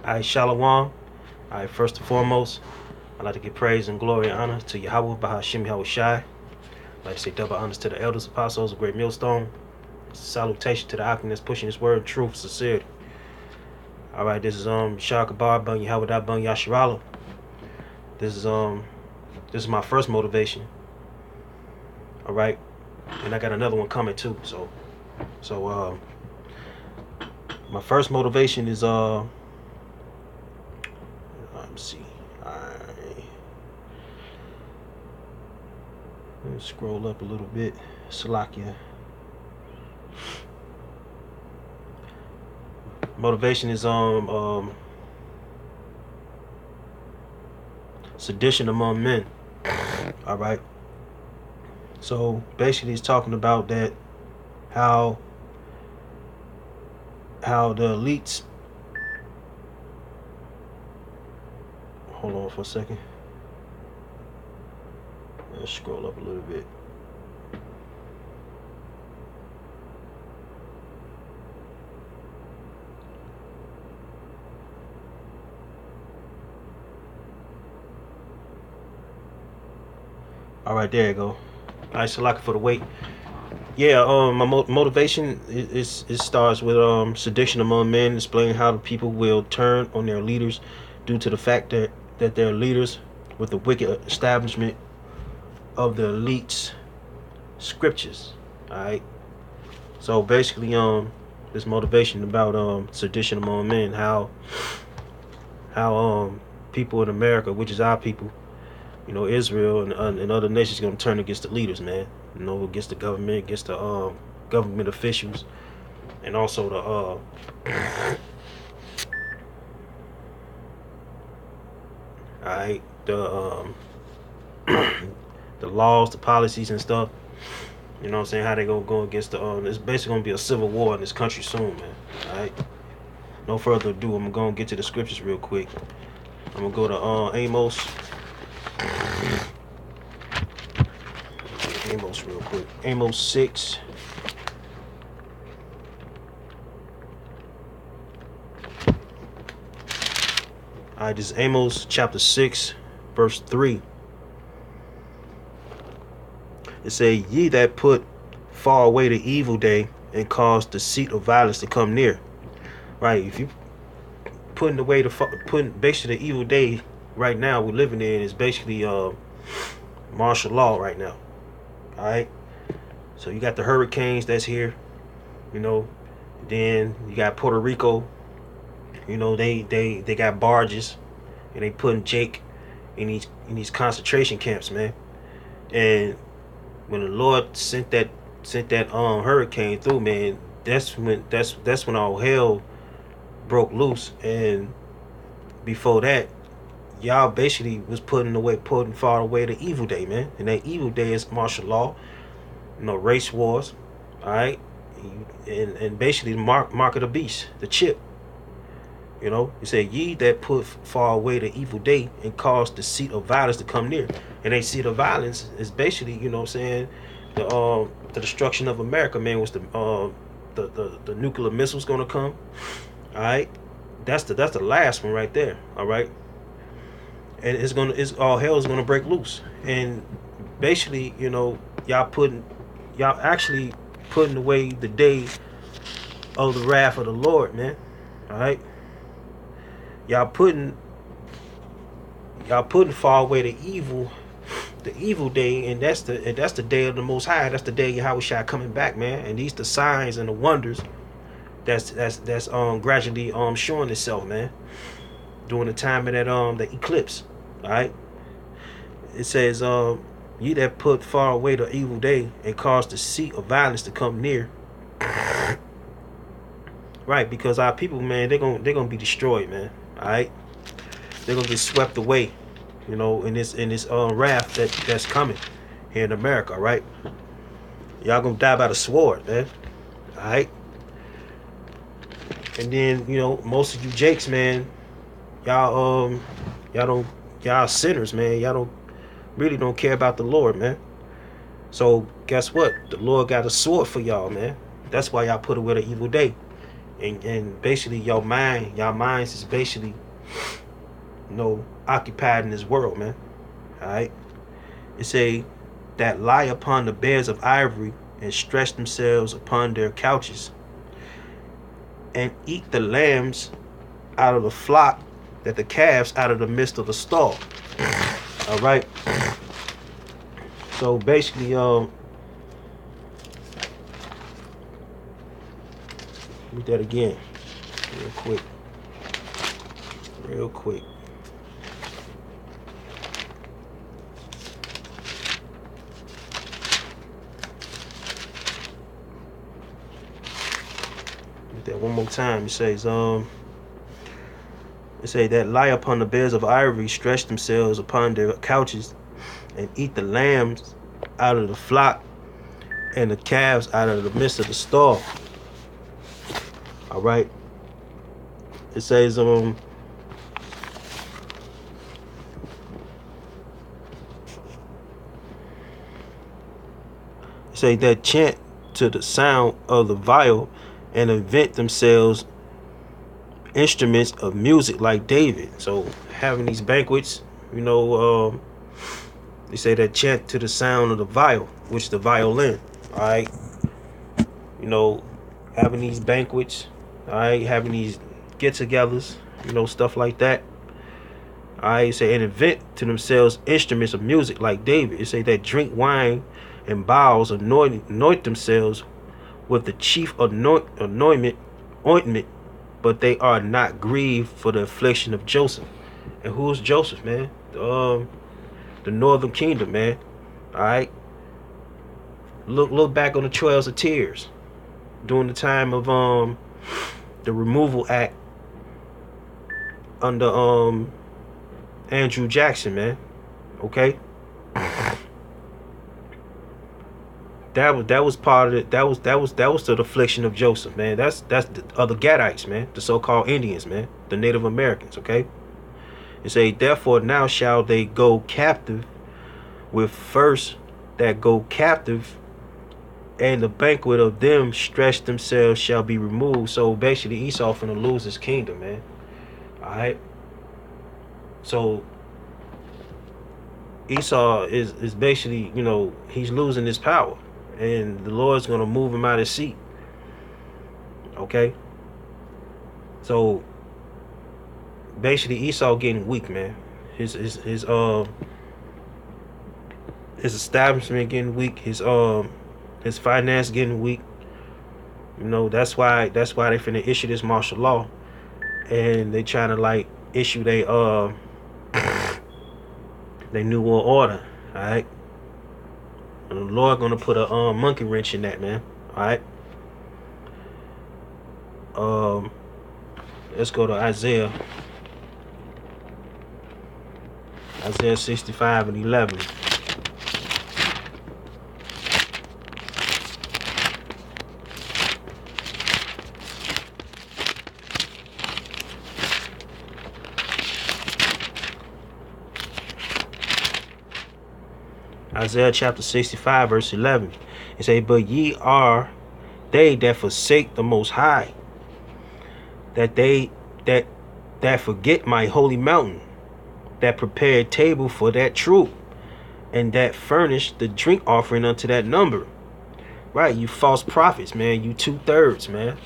Alright, Shalom. Alright, first and foremost, I'd like to give praise and glory and honor to Yahweh Bahashim Yahweh Shai. I'd like to say double honors to the elders, apostles, a great millstone. Salutation to the Akim that's pushing his word, truth, sincerity. Alright, this is Shakabar Bung Yahweh Bung Yasharala. This is my first motivation. Alright. And I got another one coming too. So my first motivation is let me see. Let me scroll up a little bit. Salakia. Motivation is sedition among men. All right. So basically, it's talking about that how the elites. Hold on for a second. Let's scroll up a little bit. All right, there you go. All right, Salaka for the wait. Yeah, my motivation is it starts with sedition among men, explaining how the people will turn on their leaders due to the fact that their leaders with the wicked establishment of the elites scriptures. All right. So basically, this motivation about sedition among men, how people in America, which is our people, you know, Israel and other nations, gonna turn against the leaders, man. You know, against the government, against the government officials, and also the alright, the laws, the policies and stuff. You know what I'm saying? How they gonna go against the it's basically gonna be a civil war in this country soon, man. Alright. No further ado, I'm gonna get to the scriptures real quick. I'm gonna go to Amos. Amos real quick. Amos 6. Alright, this is Amos chapter 6, verse 3. It say, ye that put far away the evil day and cause the seat of violence to come near. Right, if you putting basically the evil day right now we're living in is basically martial law right now. Alright, so you got the hurricanes that's here, you know, then you got Puerto Rico, you know, they got barges and they putting Jake in these concentration camps, man. And when the Lord sent that hurricane through, man, that's when all hell broke loose. And before that, y'all basically was putting far away the evil day, man. And that evil day is martial law, you know, race wars, all right, and basically the mark of the beast, the chip. You know, he said, ye that put far away the evil day and cause the seat of violence to come near. And they seat of violence is basically, you know what I'm saying, the destruction of America, man, was the nuclear missiles gonna come. All right. That's the last one right there. All right. And it's all hell is gonna break loose. And basically, you know, y'all actually putting away the day of the wrath of the Lord, man. All right. Y'all putting far away the evil day, and that's the day of the Most High. That's the day Yahweh Shai coming back, man. And these the signs and the wonders that's gradually showing itself, man, during the time of that the eclipse. All right. It says ye that put far away the evil day and cause the seat of violence to come near. Right, because our people, man, they're gonna be destroyed, man. All right, they're gonna get swept away, you know, in this wrath that's coming here in America. All right, y'all gonna die by the sword, man. All right, and then, you know, most of you jakes, man, y'all sinners, man. Y'all really don't care about the Lord, man. So guess what? The Lord got a sword for y'all, man. That's why y'all put away the evil day. and basically your minds is basically, occupied in this world, man. All right. It say that lie upon the beds of ivory and stretch themselves upon their couches and eat the lambs out of the flock, that the calves out of the midst of the stall. All right. So basically, read that again, real quick. Read that one more time. It says, it say that lie upon the beds of ivory, stretch themselves upon their couches, and eat the lambs out of the flock, and the calves out of the midst of the stall. All right. It says, it say that chant to the sound of the viol and invent themselves instruments of music like David. So having these banquets, they say that chant to the sound of the viol, which is the violin. All right. Having these banquets, all right, having these get-togethers, stuff like that. All right, say and invent to themselves instruments of music like David. It say that drink wine and bowls, anoint themselves with the chief ointment, but they are not grieved for the affliction of Joseph. And who's Joseph, man? The northern kingdom, man. All right. Look back on the Trails of Tears during the time of the Removal Act under Andrew Jackson, man. Okay. That was part of it. That was the affliction of Joseph, man. That's the other Gadites, man, the so-called Indians, man, the Native Americans. Okay. It say, therefore now shall they go captive with first that go captive, and the banquet of them stretch themselves shall be removed. So basically Esau finna lose his kingdom, man. All right. So Esau is basically, he's losing his power, and the Lord's gonna move him out of his seat. Okay. So basically Esau getting weak, man. His establishment getting weak. His finance getting weak. That's why they finna issue this martial law, and they trying to issue they new world order. All right. And the Lord gonna put a monkey wrench in that, man. All right. Let's go to Isaiah 65 and 11. Isaiah chapter 65 verse 11. It say, but ye are they that forsake the Most High, that forget my holy mountain, that prepare a table for that troop, and that furnish the drink offering unto that number. Right, you false prophets, man. You 2/3, man.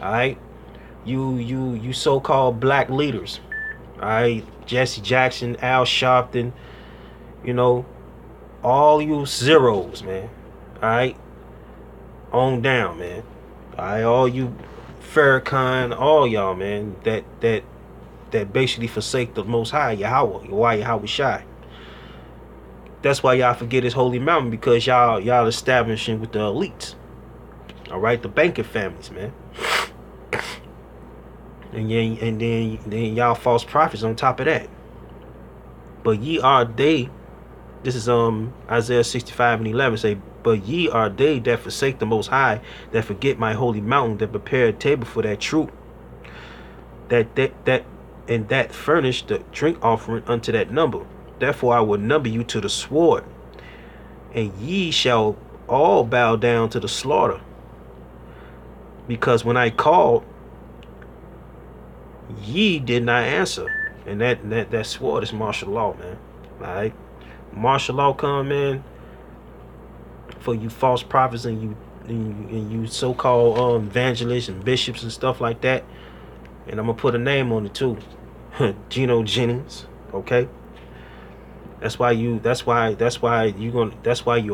All right, you so-called black leaders. All right, Jesse Jackson, Al Sharpton, all you zeros, man. All right, on down, man. All right, all you Farrakhan, all y'all, man, that basically forsake the Most High, Yahweh Shai. That's why y'all forget his holy mountain, because y'all establishing with the elites. All right, the banking families, man. And then y'all false prophets on top of that. But ye are they. This is Isaiah 65 and 11 say, but ye are they that forsake the Most High, that forget my holy mountain, that prepare a table for that troop, that furnish the drink offering unto that number. Therefore I will number you to the sword, and ye shall all bow down to the slaughter. Because when I called, ye did not answer. And that sword is martial law, man. Alright? Martial law come, man, for you false prophets and you so-called evangelists and bishops and stuff like that. And I'm gonna put a name on it too. Geno Jennings. Okay? That's why you're a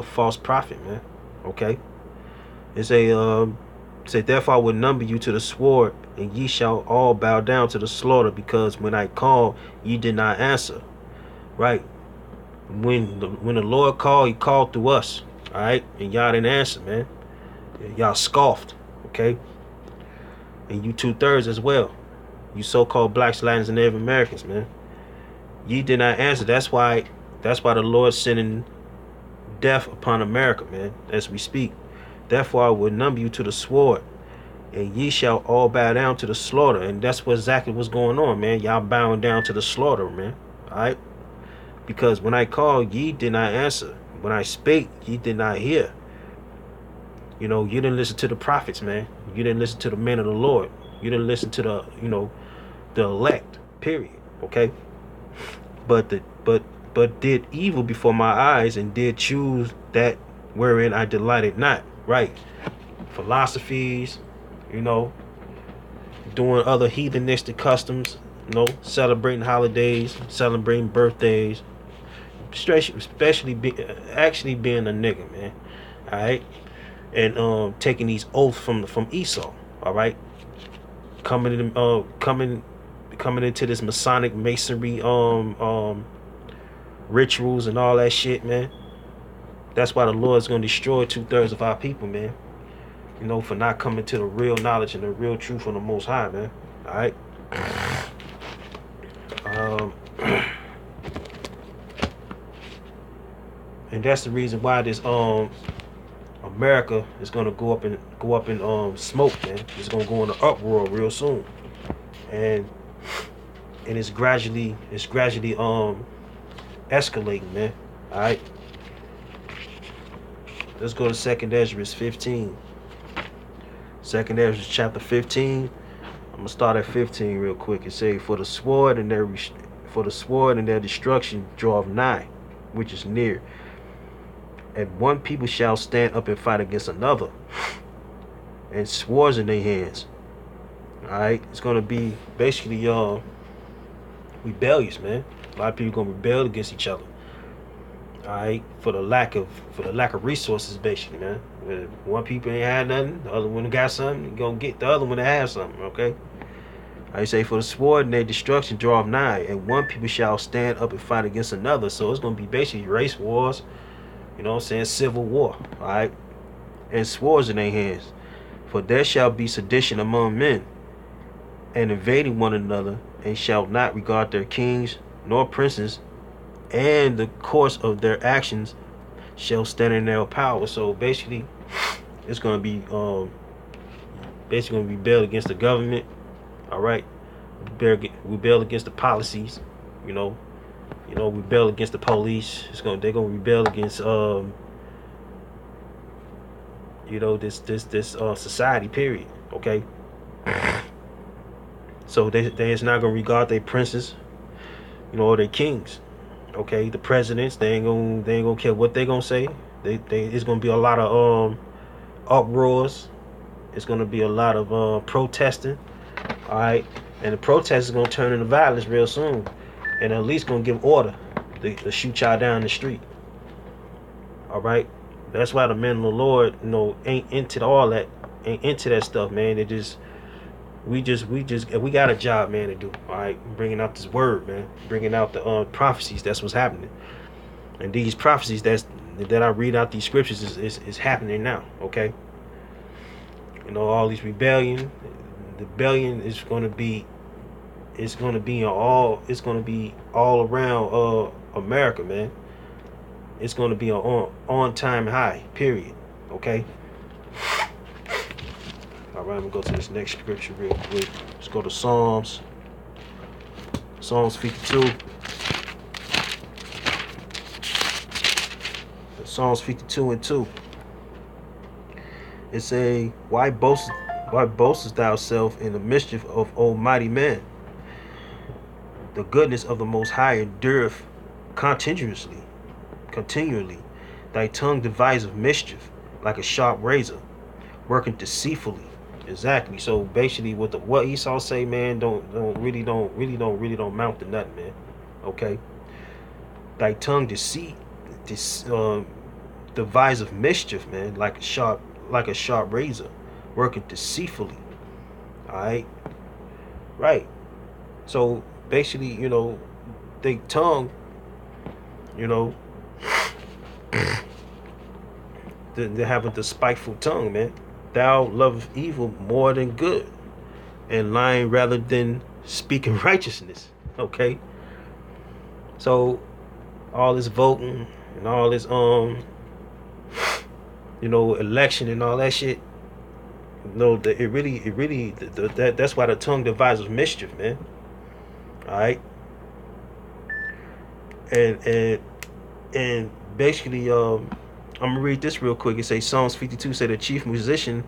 false prophet, man. Okay? Say therefore I will number you to the sword, and ye shall all bow down to the slaughter, because when I called, ye did not answer. Right? When the Lord called, he called through us. Alright? And y'all didn't answer, man. Y'all scoffed. Okay? And you 2/3 as well. You so-called blacks, Latins, and Native Americans, man. Ye did not answer. That's why the Lord sending death upon America, man, as we speak. Therefore I will number you to the sword, and ye shall all bow down to the slaughter. And that's what exactly what's going on, man. Y'all bowing down to the slaughter, man. Alright? Because when I called, ye did not answer. When I spake, ye did not hear. You didn't listen to the prophets, man. You didn't listen to the men of the Lord. You didn't listen to the elect. Period. Okay? But did evil before my eyes, and did choose that wherein I delighted not. Right? Philosophies, doing other heathenistic customs, celebrating holidays, celebrating birthdays, especially actually being a nigga, man. All right, and taking these oaths from Esau. All right, coming into this Masonic masonry rituals and all that shit, man. That's why the Lord's gonna destroy 2/3 of our people, man. For not coming to the real knowledge and the real truth from the Most High, man. All right. And that's the reason why this America is gonna go up in smoke, man. It's gonna go in an uproar real soon, and it's gradually escalating, man. All right. Let's go to 2nd Ezra 15. 2nd Ezra chapter 15. I'm gonna start at 15 real quick. It say, for the sword and their destruction draweth nigh, which is near, and one people shall stand up and fight against another, and swords in their hands. Alright, it's gonna be basically rebellious, man. A lot of people gonna rebel against each other. Alright, for the lack of resources, basically, man. When one people ain't had nothing, the other one got something, you gonna get the other one to have something, okay? I say, for the sword and their destruction draweth nigh, and one people shall stand up and fight against another. So it's gonna be basically race wars, civil war, alright? And swords in their hands. For there shall be sedition among men, and invading one another, and shall not regard their kings nor princes, and the course of their actions shall stand in their power. So basically, it's gonna be rebel against the government. All right, rebel against the policies. Rebel against the police. They're gonna rebel against this society. Period. Okay. So it's not gonna regard their princes, or their kings. Okay, the presidents, they ain't gonna care what they gonna say. It's gonna be a lot of uproars. It's gonna be a lot of protesting. All right, and the protest is gonna turn into violence real soon, and at least gonna give order to shoot y'all down the street. All right, that's why the men of the Lord, ain't into all that, ain't into that stuff, man. We got a job, man, to do. All right, bringing out this word, man, bringing out the prophecies. That's what's happening, and these prophecies that I read out these scriptures is happening now. Okay, all these rebellion is going to be all around America, man. It's going to be an on time high. Period. Okay. All right, I'm gonna go to this next scripture real quick. Let's go to Psalms 52. Psalms 52 and 2. It say, why boastest thou self in the mischief of almighty man? The goodness of the Most High endureth continuously, continually. Thy tongue deviseth mischief, like a sharp razor, working deceitfully. Exactly. So basically, what Esau say, man, don't mount to nothing, man. Okay. Thy tongue deviseth mischief, man, like a sharp razor, working deceitfully. All right. Right. So basically, they tongue, you know, they're having the spiteful tongue, man. Thou lovest evil more than good, and lying rather than speaking righteousness. Okay. So all this voting and all this election and all that shit. No, that's why the tongue devises mischief, man. All right, and and basically, I'm gonna read this real quick. It says Psalms 52 say the chief musician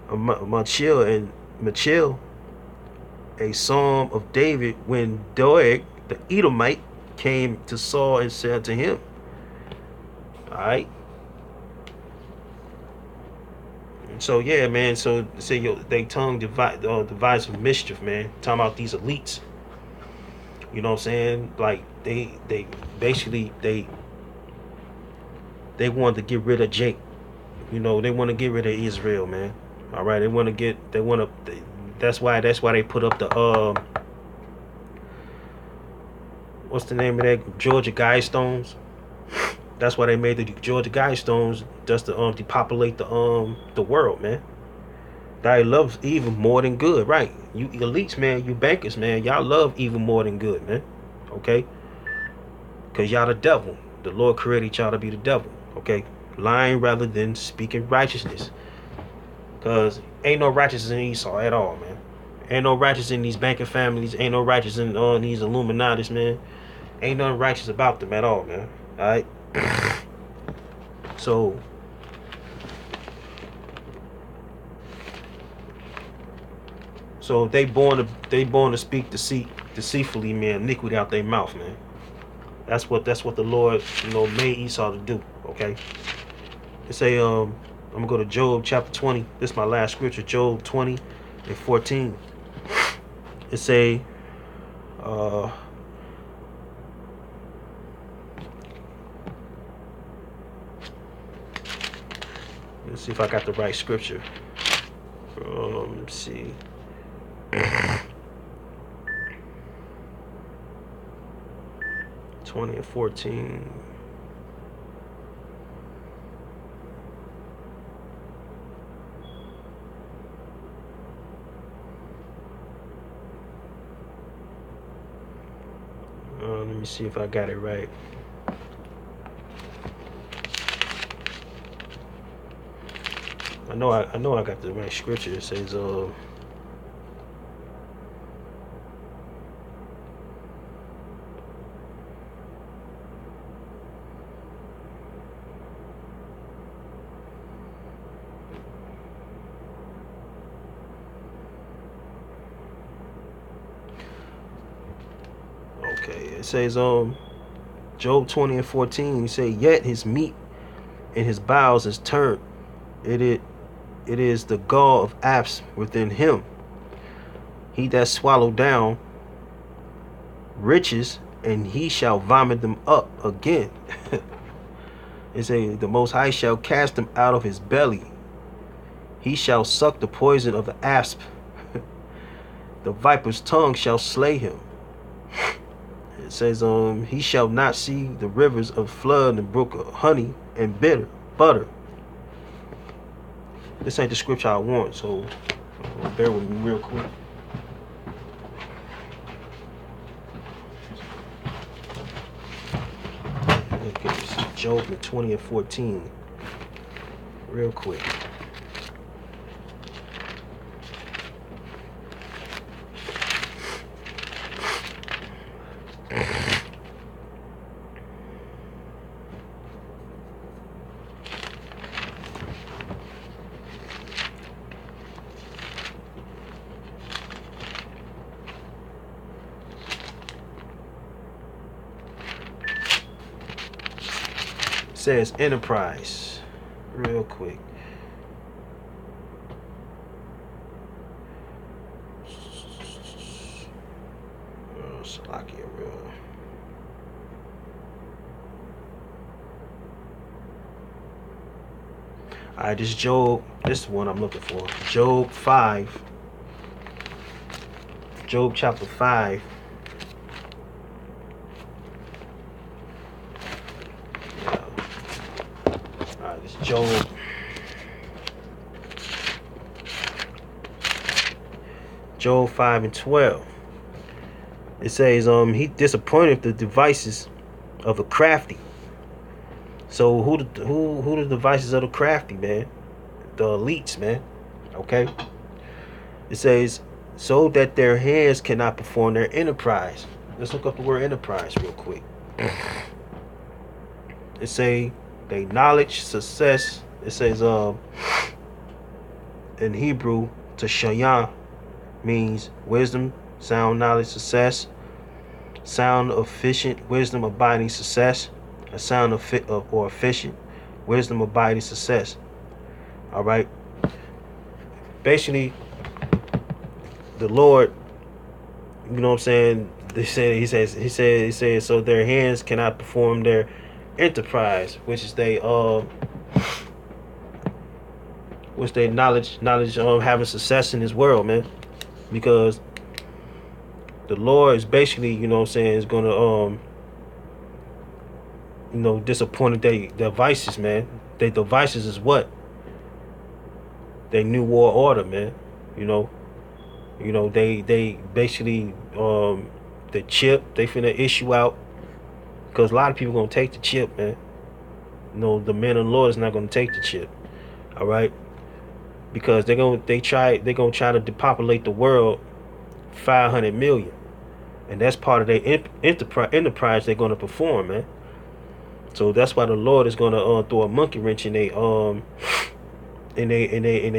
of Machil, a psalm of David when Doeg the Edomite came to Saul and said to him, all right. So yeah, man. So say they tongue devise mischief, man. Talking about these elites. You know what I'm saying? Like they basically they want to get rid of Jake. They want to get rid of Israel, man. All right, that's why they put up the what's the name of that, Georgia Guidestones. That's why they made the Georgia Guidestones, just to depopulate the world, man. They love evil more than good, right? You elites, man, you bankers, man, y'all love evil more than good, man. Okay? Because y'all the devil. The Lord created y'all to be the devil. Okay? Lying rather than speaking righteousness. Because ain't no righteousness in Esau at all, man. Ain't no righteousness in these banking families. Ain't no righteousness in these Illuminatis, man. Ain't nothing righteous about them at all, man. Alright? So they born to speak deceitfully, man, iniquity out their mouth, man. That's what the Lord, made Esau to do. Okay. It say I'm gonna go to Job chapter 20. This is my last scripture, Job 20 and 14. It say let's see if I got the right scripture. Let's see. 20 and 14. Let me see if I got it right. I know I got the right scripture. It says it says Job 20 and 14. He say, yet his meat and his bowels is turned. It is the gall of apes within him. He that swallowed down riches, and he shall vomit them up again. It say the Most High shall cast them out of his belly. He shall suck the poison of the asp. The viper's tongue shall slay him. It says he shall not see the rivers of flood and brook of honey and butter. This ain't the scripture I want, so bear with me real quick. Okay, Job 20 and 14. Real quick. says enterprise. Real quick. Salakia, real. Alright, this is Job. This is the one I'm looking for. Job 5. Job chapter 5. Yeah. Alright, this is Job. Job 5 and 12. It says, he disappointed the devices of the crafty. So who the devices of the crafty, man? The elites, man. Okay. It says, so that their hands cannot perform their enterprise. Let's look up the word enterprise real quick. It say they knowledge, success. It says in Hebrew, Tashayah means wisdom, sound, knowledge, success. Sound, efficient, wisdom, abiding, success. A sound of or efficient, wisdom, abiding, success. All right. Basically, the Lord, you know what I'm saying? He says, so their hands cannot perform their enterprise, which is they knowledge having success in this world, man. Because the Lord is basically, you know what I'm saying, is gonna disappointed their devices, man. Their devices is what? They new world order, man. They basically the chip they finna issue out, because a lot of people gonna take the chip, man. The man of the Lord is not gonna take the chip. All right, because they're gonna try to depopulate the world 500 million, and that's part of their enterprise they're gonna perform, man. So that's why the Lord is gonna throw a monkey wrench in they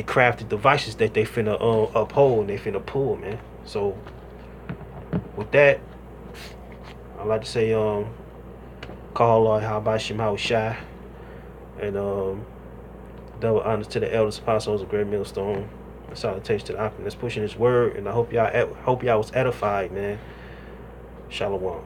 crafted devices that they finna uphold and they finna pull, man. So with that, I'd like to say call Lord how about Shema Shai, and double honors to the elders, apostles, a great millstone. Salutation to the optimists pushing his word, and I hope y'all was edified, man. Shalom.